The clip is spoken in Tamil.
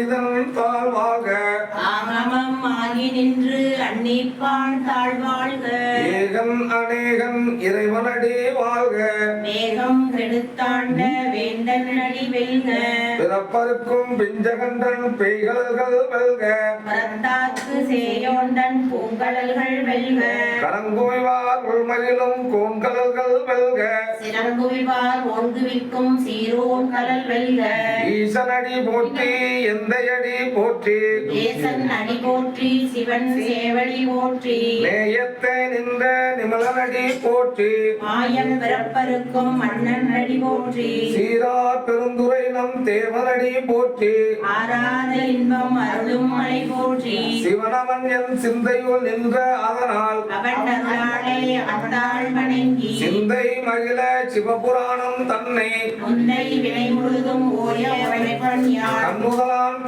மனிதன் தாழ்வாக ஆகமம் ஆகி நின்று அன்னிப்பான் தாழ்வாழ்க ஏகன் அநேகன் இறைவனடி வாழ்க வேகம் கெடுத்தாண்ட வேந்தன் அடி வெல்க பிறப்பருக்கும் பிஞ்சகண்டன் பெய்கடல்கள் வெல்க பரத்தாக்கு சேயோண்டன் பூங்கடல்கள் வெல்க கரங்குவிவார் உள்மகிழும் கோண்கடல்கள் வெல்க சிறங்குவிவார் ஓங்குவிக்கும் சீரோன் கடல் வெல்க ஈசனடி போற்றி எந்தையடி போற்றி தேசன் அடி போற்றி சிவன் சேவடி போற்றி நேயத்தை நின்ற நிமலனடி போற்றி மாயம் பிறப்பருக்கும் மன்னன் அடி போற்றி சீரா பெருந்துரை நம் தேவனடி போற்றி ஆராத இன்பம் அருளும் மலை போற்றி சிவனவன் என் சிந்தையுள் நின்ற அதனால் அவன் அருளாலே அந்தாள் வணங்கி சிந்தை மகிழ சிவபுராணம் தன்னை முன்னை வினை முழுதும் ஓய உரைப்பன் யார் கண்முதலான்